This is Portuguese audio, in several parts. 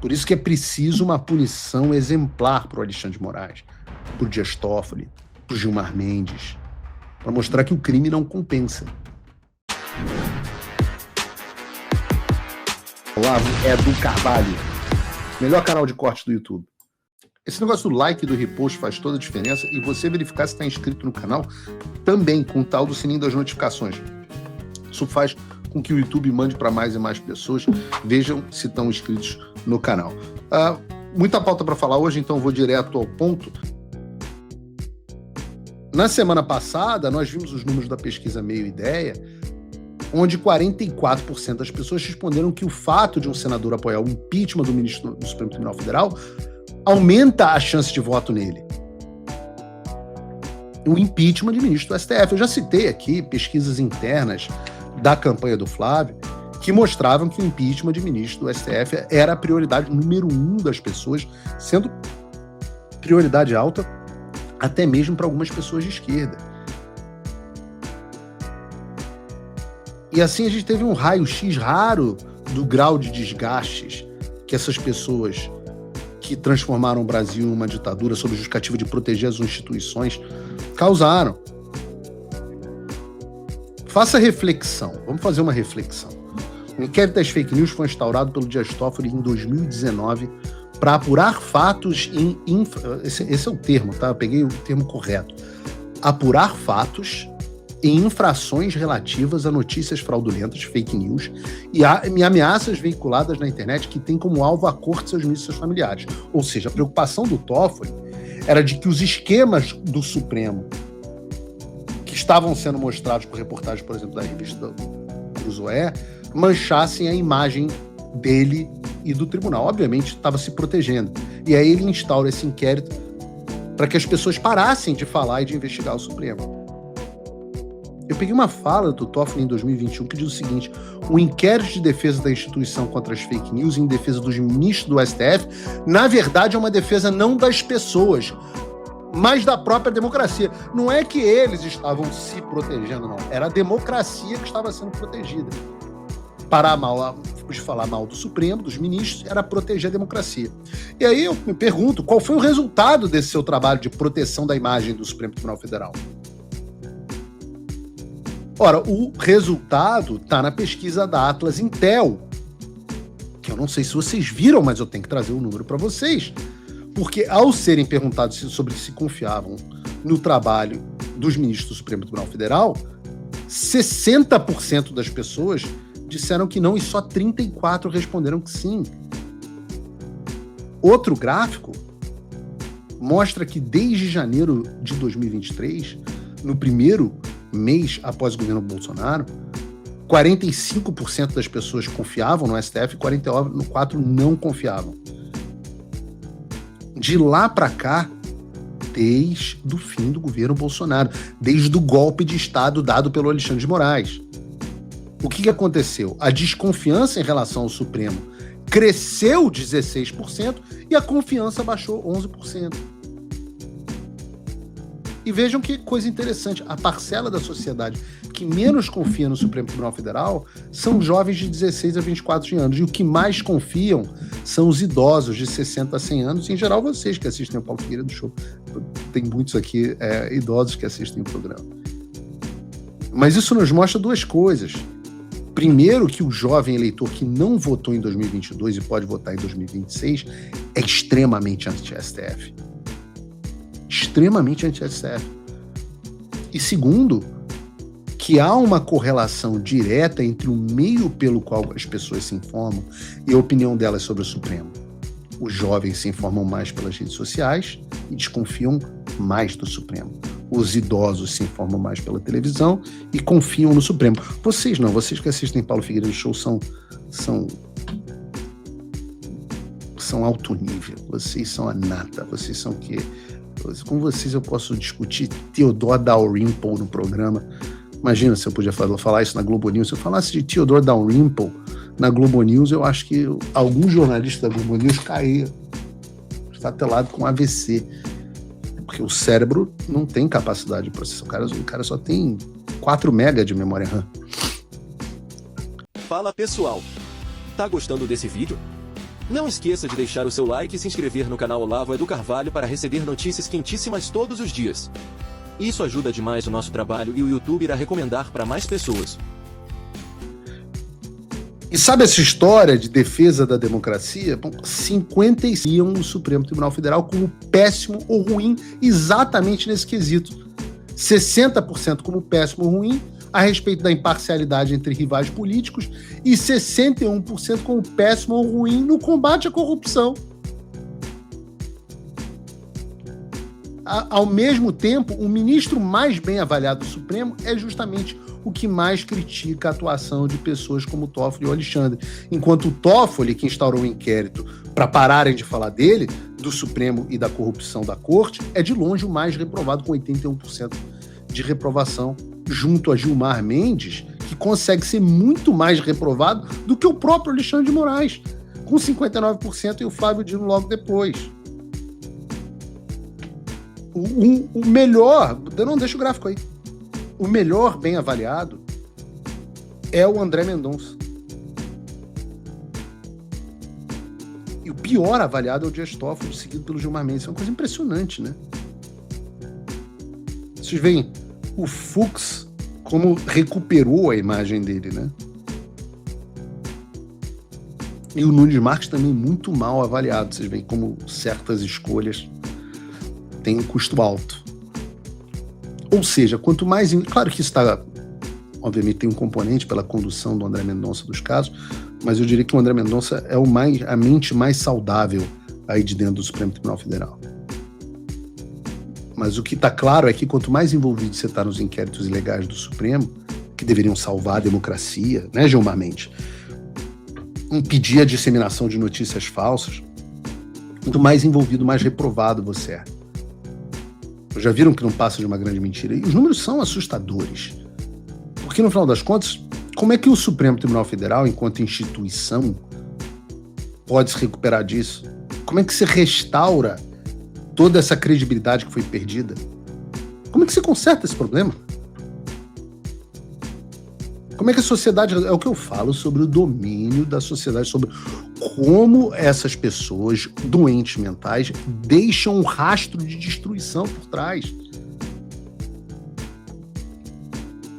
Por isso que é preciso uma punição exemplar para o Alexandre de Moraes, para o Dias Toffoli, para o Gilmar Mendes, para mostrar que o crime não compensa. Olavo Edu Carvalho, melhor canal de corte do YouTube. Esse negócio do like e do repost faz toda a diferença, e você verificar se está inscrito no canal também, com o tal do sininho das notificações. Isso faz com que o YouTube mande para mais e mais pessoas, vejam se estão inscritos no canal. Muita pauta para falar hoje, então vou direto ao ponto. Na semana passada, nós vimos os números da pesquisa Meio Ideia, onde 44% das pessoas responderam que o fato de um senador apoiar o impeachment do ministro do Supremo Tribunal Federal aumenta a chance de voto nele. O impeachment de ministro do STF. Eu já citei aqui pesquisas internas da campanha do Flávio que mostravam que o impeachment de ministro do STF era a prioridade número 1 das pessoas, sendo prioridade alta até mesmo para algumas pessoas de esquerda. E assim a gente teve um raio-x raro do grau de desgastes que essas pessoas que transformaram o Brasil em uma ditadura sob justificativa de proteger as instituições causaram. Faça reflexão, vamos fazer uma reflexão. O inquérito das fake news foi instaurado pelo Dias Toffoli em 2019 para apurar fatos em... Esse é o termo, tá? Eu peguei o termo correto. Apurar fatos em infrações relativas a notícias fraudulentas, fake news, e ameaças veiculadas na internet que tem como alvo a corte e seus ministros e seus familiares. Ou seja, a preocupação do Toffoli era de que os esquemas do Supremo que estavam sendo mostrados por reportagens, por exemplo, da revista Cruzoé, manchassem a imagem dele e do tribunal. Obviamente, estava se protegendo. E aí ele instaura esse inquérito para que as pessoas parassem de falar e de investigar o Supremo. Eu peguei uma fala do Toffoli em 2021 que diz o seguinte: o inquérito de defesa da instituição contra as fake news em defesa dos ministros do STF, na verdade, é uma defesa não das pessoas, mas da própria democracia. Não é que eles estavam se protegendo, não. Era a democracia que estava sendo protegida. De falar mal do Supremo, dos ministros, era proteger a democracia. E aí eu me pergunto, qual foi o resultado desse seu trabalho de proteção da imagem do Supremo Tribunal Federal? Ora, o resultado está na pesquisa da Atlas Intel, que eu não sei se vocês viram, mas eu tenho que trazer o número para vocês, porque ao serem perguntados sobre se confiavam no trabalho dos ministros do Supremo Tribunal Federal, 60% das pessoas disseram que não e só 34% responderam que sim. Outro gráfico mostra que desde janeiro de 2023, no primeiro mês após o governo Bolsonaro, 45% das pessoas confiavam no STF e 44% não confiavam. De lá para cá, desde o fim do governo Bolsonaro, desde o golpe de Estado dado pelo Alexandre de Moraes. O que aconteceu? A desconfiança em relação ao Supremo cresceu 16% e a confiança baixou 11%. E vejam que coisa interessante, a parcela da sociedade que menos confia no Supremo Tribunal Federal são jovens de 16 a 24 anos, e o que mais confiam são os idosos de 60 a 100 anos, e em geral vocês que assistem o Paulo Figueiredo Show. Tem muitos aqui idosos que assistem o programa. Mas isso nos mostra duas coisas. Primeiro, que o jovem eleitor que não votou em 2022 e pode votar em 2026 é extremamente anti-STF. Extremamente anti-STF. E segundo, que há uma correlação direta entre o meio pelo qual as pessoas se informam e a opinião delas sobre o Supremo. Os jovens se informam mais pelas redes sociais e desconfiam mais do Supremo. Os idosos se informam mais pela televisão e confiam no Supremo. Vocês não, vocês que assistem Paulo Figueiredo Show são alto nível, vocês são a nata, vocês são o quê? Com vocês eu posso discutir Theodore Dalrymple no programa. Imagina se eu podia falar isso na Globo News. Se eu falasse de Theodore Dalrymple na Globo News, eu acho que algum jornalista da Globo News caía estatelado com AVC. Porque o cérebro não tem capacidade de processar. O cara só tem 4 MB de memória RAM. Fala pessoal, tá gostando desse vídeo? Não esqueça de deixar o seu like e se inscrever no canal Olavo Edu Carvalho para receber notícias quentíssimas todos os dias. Isso ajuda demais o nosso trabalho e o YouTube irá recomendar para mais pessoas. E sabe essa história de defesa da democracia? Bom, 55 o Supremo Tribunal Federal como péssimo ou ruim exatamente nesse quesito. 60% como péssimo ou ruim a respeito da imparcialidade entre rivais políticos e 61% como péssimo ou ruim no combate à corrupção. Ao mesmo tempo, o ministro mais bem avaliado do Supremo é justamente o que mais critica a atuação de pessoas como o Toffoli e o Alexandre. Enquanto o Toffoli, que instaurou um inquérito para pararem de falar dele, do Supremo e da corrupção da Corte, é de longe o mais reprovado, com 81% de reprovação, junto a Gilmar Mendes, que consegue ser muito mais reprovado do que o próprio Alexandre de Moraes, com 59%, e o Flávio Dino logo depois. O melhor, não deixa o gráfico aí, o melhor bem avaliado é o André Mendonça. E o pior avaliado é o Dias Toffoli, seguido pelo Gilmar Mendes. É uma coisa impressionante, né? Vocês veem o Fux como recuperou a imagem dele, né? E o Nunes Marques também muito mal avaliado. Vocês veem como certas escolhas têm um custo alto. Ou seja, quanto mais... Claro que isso está... Obviamente tem um componente pela condução do André Mendonça dos casos, mas eu diria que o André Mendonça é a mente mais saudável aí de dentro do Supremo Tribunal Federal. Mas o que está claro é que quanto mais envolvido você está nos inquéritos ilegais do Supremo, que deveriam salvar a democracia, né, Gilmar Mendes? Impedir a disseminação de notícias falsas, quanto mais envolvido, mais reprovado você é. Já viram que não passa de uma grande mentira? E os números são assustadores. Porque, no final das contas, como é que o Supremo Tribunal Federal, enquanto instituição, pode se recuperar disso? Como é que se restaura toda essa credibilidade que foi perdida? Como é que se conserta esse problema? Como é que a sociedade... É o que eu falo sobre o domínio da sociedade, sobre como essas pessoas doentes mentais deixam um rastro de destruição por trás.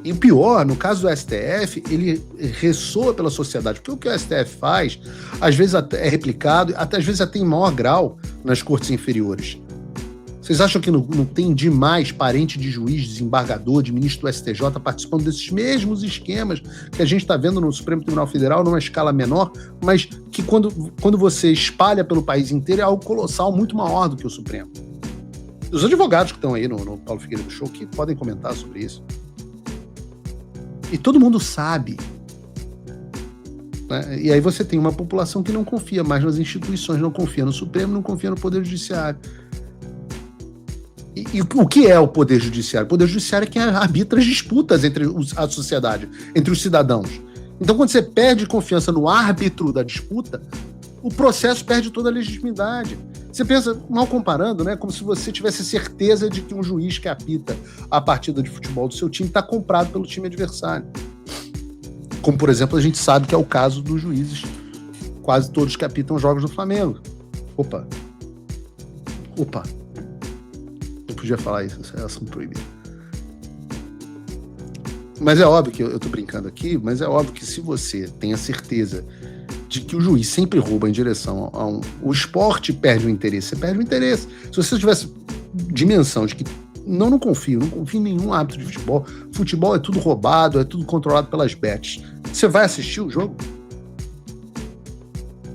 E o pior, no caso do STF, ele ressoa pela sociedade, porque o que o STF faz, às vezes é replicado, até às vezes até em maior grau nas cortes inferiores. Vocês acham que não tem demais parente de juiz, desembargador, de ministro do STJ participando desses mesmos esquemas que a gente está vendo no Supremo Tribunal Federal numa escala menor, mas que quando você espalha pelo país inteiro é algo colossal, muito maior do que o Supremo? Os advogados que estão aí no Paulo Figueiredo Show que podem comentar sobre isso. E todo mundo sabe. Né? E aí você tem uma população que não confia mais nas instituições, não confia no Supremo, não confia no Poder Judiciário. E o que é o Poder Judiciário? O Poder Judiciário é quem arbitra as disputas entre a sociedade, entre os cidadãos. Então, quando você perde confiança no árbitro da disputa, o processo perde toda a legitimidade. Você pensa, mal comparando, né, como se você tivesse certeza de que um juiz que apita a partida de futebol do seu time está comprado pelo time adversário. Como, por exemplo, a gente sabe que é o caso dos juízes, quase todos que apitam jogos do Flamengo. Opa. Não podia falar isso, é assunto proibido. Mas é óbvio que eu tô brincando aqui, mas é óbvio que se você tem a certeza de que o juiz sempre rouba em direção a o esporte perde o interesse, você perde o interesse. Se você tivesse dimensão de que não confio em nenhum árbitro de futebol, futebol é tudo roubado, é tudo controlado pelas bets, você vai assistir o jogo?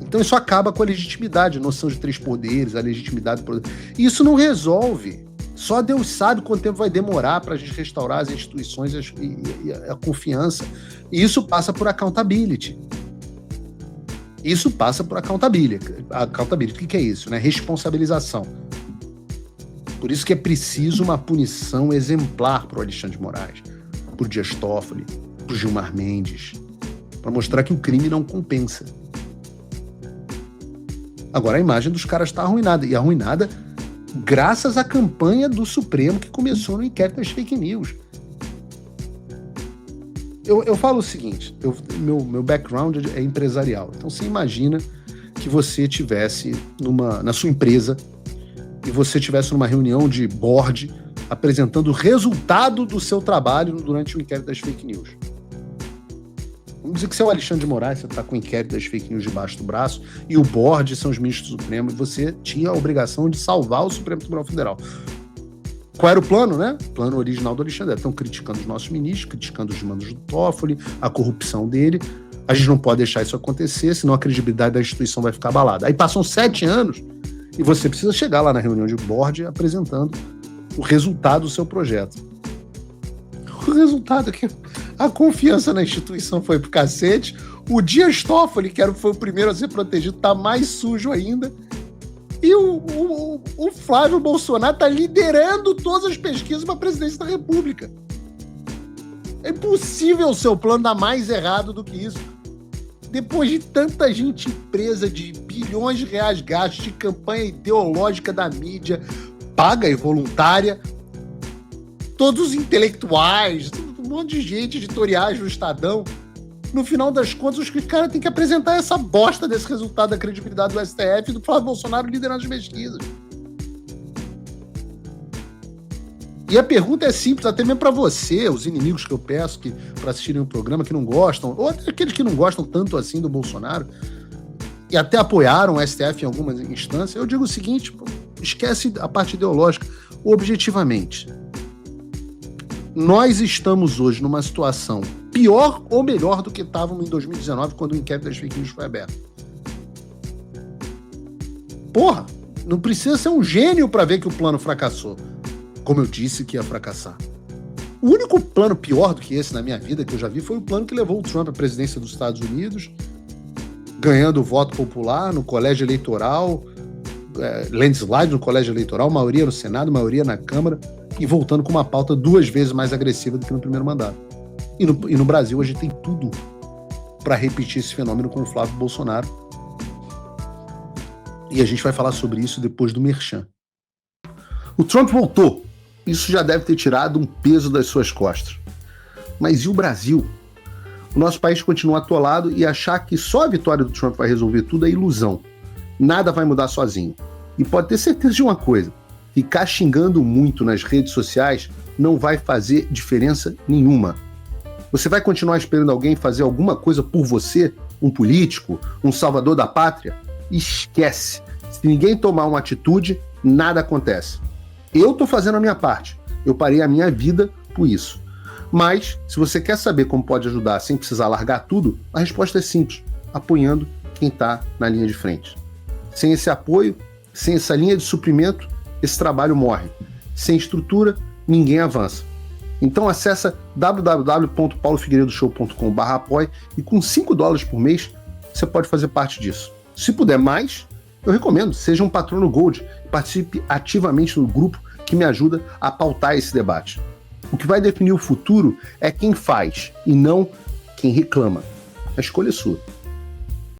Então isso acaba com a legitimidade, a noção de três poderes, a legitimidade do poder. E isso não resolve. Só Deus sabe quanto tempo vai demorar para a gente restaurar as instituições e a confiança. E isso passa por accountability. Isso passa por accountability. Accountability, o que é isso? Né? Responsabilização. Por isso que é preciso uma punição exemplar para o Alexandre de Moraes, para o Dias Toffoli, para o Gilmar Mendes, para mostrar que o crime não compensa. Agora a imagem dos caras está arruinada. E arruinada graças à campanha do Supremo que começou no inquérito das fake news. Eu falo o seguinte, meu background é empresarial, então você imagina que você tivesse na sua empresa e você tivesse numa reunião de board apresentando o resultado do seu trabalho durante o inquérito das fake news. Vamos dizer que você é o Alexandre de Moraes, você está com o inquérito das fake news debaixo do braço e o board são os ministros do Supremo e você tinha a obrigação de salvar o Supremo Tribunal Federal. Qual era o plano, né? O plano original do Alexandre. Estão criticando os nossos ministros, criticando os mandos do Toffoli, a corrupção dele. A gente não pode deixar isso acontecer, senão a credibilidade da instituição vai ficar abalada. Aí passam 7 anos e você precisa chegar lá na reunião de board apresentando o resultado do seu projeto. O resultado é que a confiança na instituição foi pro cacete. O Dias Toffoli, que foi o primeiro a ser protegido, tá mais sujo ainda. E o Flávio Bolsonaro tá liderando todas as pesquisas para a presidência da República. É impossível o seu plano dar mais errado do que isso. Depois de tanta gente presa de bilhões de reais gastos de campanha ideológica da mídia, paga e voluntária, todos os intelectuais, um monte de gente, editoriais do Estadão, no final das contas, os caras têm que apresentar essa bosta desse resultado da credibilidade do STF e do Flávio Bolsonaro liderando as pesquisas. E a pergunta é simples, até mesmo para você, os inimigos que eu peço para assistirem o programa, que não gostam, ou até aqueles que não gostam tanto assim do Bolsonaro, e até apoiaram o STF em algumas instâncias, eu digo o seguinte, esquece a parte ideológica, objetivamente. Nós estamos hoje numa situação pior ou melhor do que estávamos em 2019, quando o inquérito das fake news foi aberto. Porra, não precisa ser um gênio para ver que o plano fracassou, como eu disse que ia fracassar. O único plano pior do que esse na minha vida que eu já vi foi o plano que levou o Trump à presidência dos Estados Unidos, ganhando o voto popular no colégio eleitoral, landslide no colégio eleitoral, maioria no Senado, maioria na Câmara, e voltando com uma pauta 2 vezes mais agressiva do que no primeiro mandato. E no Brasil a gente tem tudo para repetir esse fenômeno com o Flávio Bolsonaro. E a gente vai falar sobre isso depois do Merchan. O Trump voltou. Isso já deve ter tirado um peso das suas costas. Mas e o Brasil? O nosso país continua atolado e achar que só a vitória do Trump vai resolver tudo é ilusão. Nada vai mudar sozinho. E pode ter certeza de uma coisa: ficar xingando muito nas redes sociais não vai fazer diferença nenhuma. Você vai continuar esperando alguém fazer alguma coisa por você? Um político? Um salvador da pátria? Esquece. Se ninguém tomar uma atitude, nada acontece. Eu tô fazendo a minha parte. Eu parei a minha vida por isso. Mas, se você quer saber como pode ajudar sem precisar largar tudo, a resposta é simples: apoiando quem está na linha de frente. Sem esse apoio, sem essa linha de suprimento, esse trabalho morre. Sem estrutura, ninguém avança. Então acessa www.paulofigueiredoshow.com/apoie e com $5 por mês você pode fazer parte disso. Se puder mais, eu recomendo, seja um patrono Gold e participe ativamente no grupo que me ajuda a pautar esse debate. O que vai definir o futuro é quem faz e não quem reclama. A escolha é sua.